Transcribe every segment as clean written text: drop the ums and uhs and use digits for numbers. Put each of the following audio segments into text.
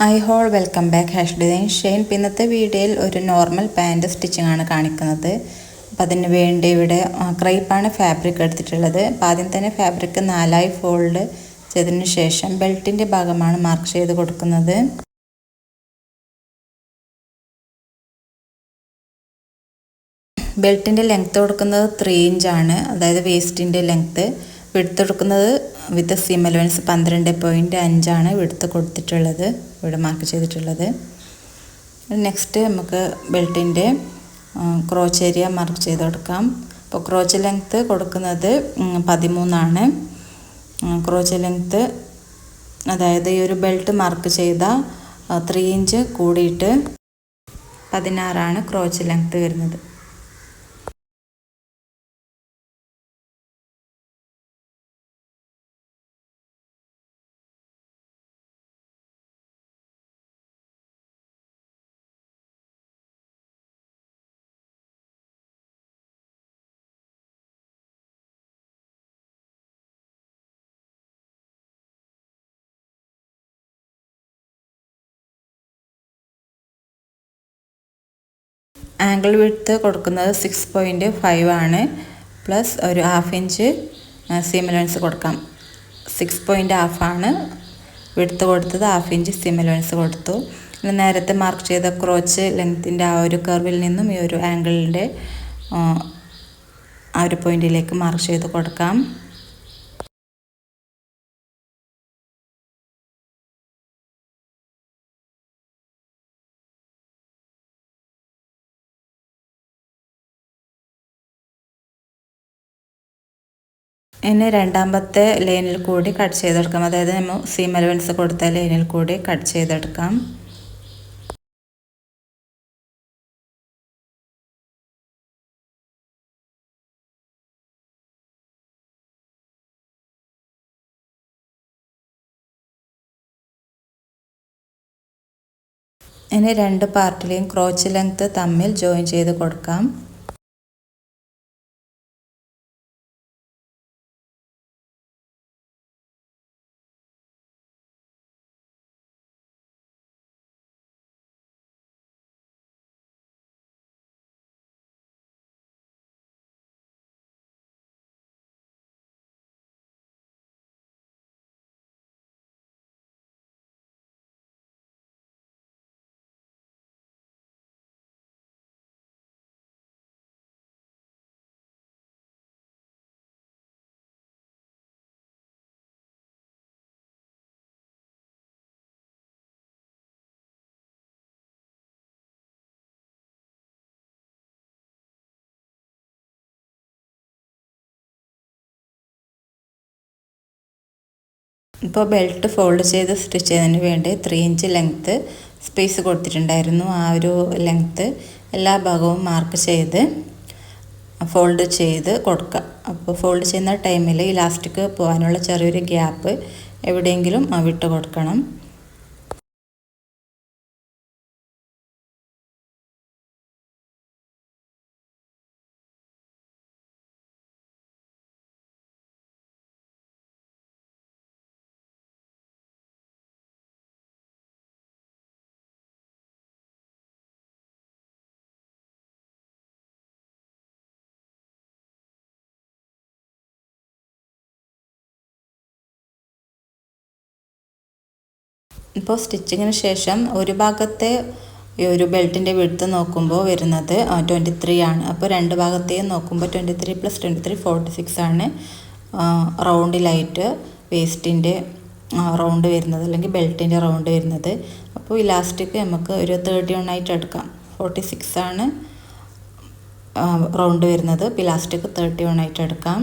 I all welcome back hash design Shane. ഇന്നത്തെ വീഡിയോയിൽ ഒരു നോർമൽ പാൻറ് സ്റ്റിച്ചിങ് ആണ് കാണിക്കുന്നത്. അപ്പം അതിന് വേണ്ടി ഇവിടെ ക്രൈപ്പാണ് ഫാബ്രിക് എടുത്തിട്ടുള്ളത്. അപ്പം ആദ്യം തന്നെ ഫാബ്രിക് 4 ഫോൾഡ് ചെയ്തതിന് ശേഷം ബെൽറ്റിൻ്റെ ഭാഗമാണ് മാർക്ക് ചെയ്ത് കൊടുക്കുന്നത്. ബെൽറ്റിൻ്റെ ലെങ്ത്ത് കൊടുക്കുന്നത് 3 ഇഞ്ചാണ്, അതായത് വേസ്റ്റിൻ്റെ ലെങ്ത്ത്. വിഡ്ത്ത് കൊടുക്കുന്നത് വിത്ത് സീം അലവൻസ് 12.5 വിഡ്ത്ത് കൊടുത്തിട്ടുള്ളത്, ഇവിടെ മാർക്ക് ചെയ്തിട്ടുള്ളത്. നെക്സ്റ്റ് നമുക്ക് ബെൽറ്റിൻ്റെ ക്രോച്ച് ഏരിയ മാർക്ക് ചെയ്ത് കൊടുക്കാം. അപ്പോൾ ക്രോച്ച് ലെങ്ത്ത് കൊടുക്കുന്നത് 13. ക്രോച്ച് ലെങ്ത്ത് അതായത് ഈ ഒരു ബെൽറ്റ് മാർക്ക് ചെയ്ത 3 ഇഞ്ച് കൂടിയിട്ട് 16 ക്രോച്ച് ലെങ്ത്ത് വരുന്നത്. ആംഗിൾ വിഡ്ത്ത് കൊടുക്കുന്നത് 6.5 പ്ലസ് ഒരു 1/2 ഇഞ്ച് സീം അലവൻസ് കൊടുക്കാം. 6.5 വിഡ്ത്ത് കൊടുത്തത്, 1/2 ഇഞ്ച് സീം അലവൻസ് കൊടുത്തു. നേരത്തെ മാർക്ക് ചെയ്ത ക്രോച്ച് ലെങ്ത്തിൻ്റെ ആ ഒരു കർവിൽ നിന്നും ഈ ഒരു ആംഗിളിൻ്റെ ആ ഒരു പോയിന്റിലേക്ക് മാർക്ക് ചെയ്ത് കൊടുക്കാം. ഇനി രണ്ടാമത്തെ ലൈനിൽ കൂടി കട്ട് ചെയ്തെടുക്കാം, അതായത് നമ്മൾ സീം അലവൻസ് കൊടുത്ത ലൈനിൽ കൂടി കട്ട് ചെയ്തെടുക്കാം. ഇനി രണ്ട് പാർട്ടിലെയും ക്രോച്ച് ലെങ്ത്ത് തമ്മിൽ ജോയിൻ ചെയ്ത് കൊടുക്കാം. ഇപ്പോൾ ബെൽറ്റ് ഫോൾഡ് ചെയ്ത് സ്റ്റിച്ച് ചെയ്യുന്നതിന് വേണ്ടി 3 ഇഞ്ച് ലെങ്ത്ത് സ്പേസ് കൊടുത്തിട്ടുണ്ടായിരുന്നു. ആ ഒരു ലെങ്ത്ത് എല്ലാ ഭാഗവും മാർക്ക് ചെയ്ത് ഫോൾഡ് ചെയ്ത് കൊടുക്കുക. അപ്പോൾ ഫോൾഡ് ചെയ്യുന്ന ടൈമിൽ ഇലാസ്റ്റിക് പോകാനുള്ള ചെറിയൊരു ഗ്യാപ്പ് എവിടെയെങ്കിലും വിട്ട് കൊടുക്കണം. ഇപ്പോൾ സ്റ്റിച്ചിങ്ങിന് ശേഷം ഒരു ഭാഗത്തെ ഈ ഒരു ബെൽറ്റിൻ്റെ വിഡ്ത്ത് നോക്കുമ്പോൾ വരുന്നത് 23 ആണ്. അപ്പോൾ രണ്ട് ഭാഗത്തെയും നോക്കുമ്പോൾ 23 + 23 46 റൗണ്ടിലായിട്ട് വേസ്റ്റിൻ്റെ റൗണ്ട് വരുന്നത്, അല്ലെങ്കിൽ ബെൽറ്റിൻ്റെ റൗണ്ട് വരുന്നത്. അപ്പോൾ ഇലാസ്റ്റിക് നമുക്ക് ഒരു 31 ആയിട്ട് എടുക്കാം. 46 റൗണ്ട് വരുന്നത്, അപ്പോൾ ഇലാസ്റ്റിക് 31 ആയിട്ട് എടുക്കാം.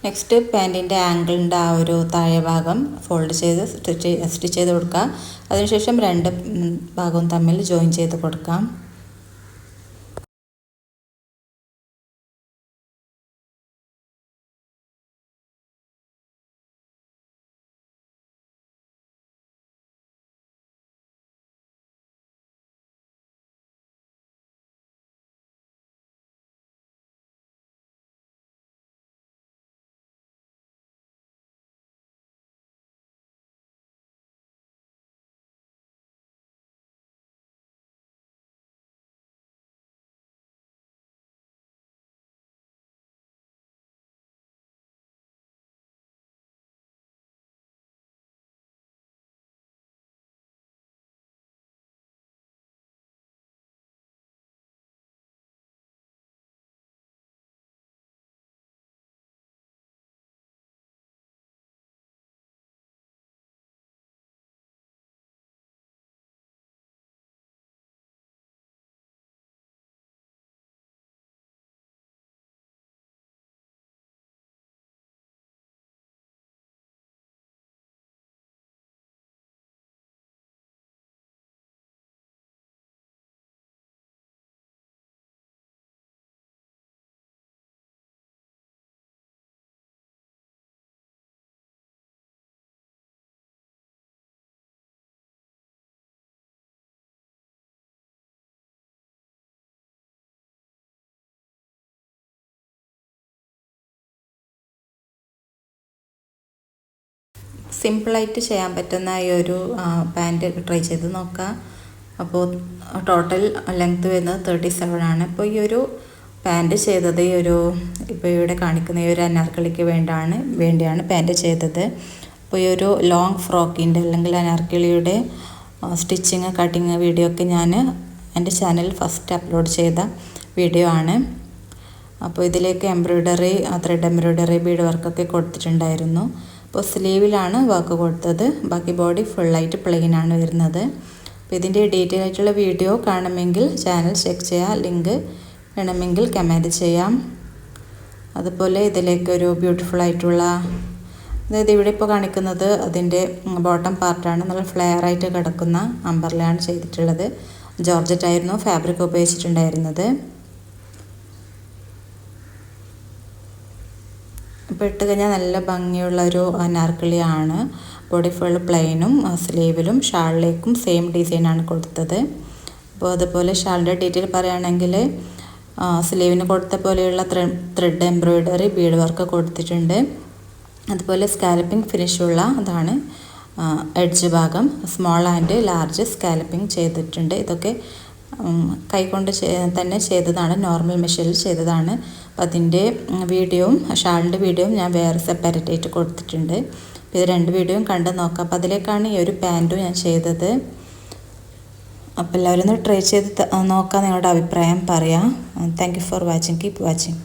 നെക്സ്റ്റ് പാൻറ്റിൻ്റെ ആംഗിളിൻ്റെ ആ ഒരു താഴെ ഭാഗം ഫോൾഡ് ചെയ്ത് സ്റ്റിച്ച് ചെയ്ത് കൊടുക്കുക. അതിനുശേഷം രണ്ട് ഭാഗവും തമ്മിൽ ജോയിൻ ചെയ്ത് കൊടുക്കാം. സിമ്പിളായിട്ട് ചെയ്യാൻ പറ്റുന്ന ഈ ഒരു പാൻറ്റ് ട്രൈ ചെയ്ത് നോക്കുക. അപ്പോൾ ടോട്ടൽ ലെങ്ത് വരുന്നത് 37 ആണ്. അപ്പോൾ ഈ ഒരു പാൻറ്റ് ചെയ്തത് ഈ ഒരു ഇപ്പോൾ ഇവിടെ കാണിക്കുന്ന ഈ ഒരു അനാർക്കലിക്ക് വേണ്ടിയാണ് പാൻറ്റ് ചെയ്തത്. അപ്പോൾ ഈ ഒരു ലോങ് ഫ്രോക്കിൻ്റെ അല്ലെങ്കിൽ അനാർക്കലിയുടെ സ്റ്റിച്ചിങ് കട്ടിങ് വീഡിയോ ഒക്കെ ഞാൻ എൻ്റെ ചാനലിൽ ഫസ്റ്റ് അപ്ലോഡ് ചെയ്ത വീഡിയോ ആണ്. അപ്പോൾ ഇതിലേക്ക് ത്രെഡ് എംബ്രോയ്ഡറി ബീഡ് വർക്കൊക്കെ കൊടുത്തിട്ടുണ്ടായിരുന്നു. അപ്പോൾ സ്ലീവിലാണ് വർക്ക് കൊടുത്തത്, ബാക്കി ബോഡി ഫുള്ളായിട്ട് പ്ലെയിൻ ആണ് വരുന്നത്. അപ്പോൾ ഇതിൻ്റെ ഡീറ്റെയിൽ ആയിട്ടുള്ള വീഡിയോ കാണണമെങ്കിൽ ചാനൽ ചെക്ക് ചെയ്യുക, ലിങ്ക് വേണമെങ്കിൽ കമൻറ്റ് ചെയ്യാം. അതുപോലെ ഇതിലേക്കൊരു ബ്യൂട്ടിഫുൾ ആയിട്ടുള്ള, അതായത് ഇവിടെ ഇപ്പോൾ കാണിക്കുന്നത് അതിൻ്റെ ബോട്ടം പാർട്ടാണ്, നല്ല ഫ്ലെയർ ആയിട്ട് കിടക്കുന്ന അംബർലയാണ് ചെയ്തിട്ടുള്ളത്. ജോർജറ്റ് ആയിരുന്നു ഫാബ്രിക് ഉപയോഗിച്ചിട്ടുണ്ടായിരുന്നത്. ഇപ്പോൾ ഇട്ട് കഴിഞ്ഞാൽ നല്ല ഭംഗിയുള്ളൊരു അനാർക്കലിയാണ്. ബോഡി ഫുൾ പ്ലെയിനും സ്ലീവിലും ഷാളിലേക്കും സെയിം ഡിസൈനാണ് കൊടുത്തത്. അപ്പോൾ അതുപോലെ ഷാളിൻ്റെ ഡീറ്റെയിൽ പറയുകയാണെങ്കിൽ സ്ലീവിന് കൊടുത്ത പോലെയുള്ള ത്രെഡ് എംബ്രോയ്ഡറി ബീഡ് വർക്ക് കൊടുത്തിട്ടുണ്ട്. അതുപോലെ സ്കാലപ്പിംഗ് ഫിനിഷുള്ള അതാണ് എഡ്ജ് ഭാഗം. സ്മോൾ ആൻഡ് ലാർജ് സ്കാലപ്പിംഗ് ചെയ്തിട്ടുണ്ട്. ഇതൊക്കെ കൈകൊണ്ട് തന്നെ ചെയ്തതാണ്, നോർമൽ മെഷീനിൽ ചെയ്തതാണ്. അപ്പോൾ അതിൻ്റെ വീഡിയോയും ഷാളിൻ്റെ വീഡിയോയും ഞാൻ വേറെ സെപ്പറേറ്റ് ആയിട്ട് കൊടുത്തിട്ടുണ്ട്. അപ്പോൾ ഇത് രണ്ട് വീഡിയോയും കണ്ട് നോക്കാം. അപ്പോൾ അതിലേക്കാണ് ഈ ഒരു പാൻറ്റും ഞാൻ ചെയ്തത്. അപ്പോൾ എല്ലാവരും ഒന്ന് ട്രൈ ചെയ്ത് നോക്കാം, നിങ്ങളുടെ അഭിപ്രായം പറയാം. Thank you for watching. Keep watching.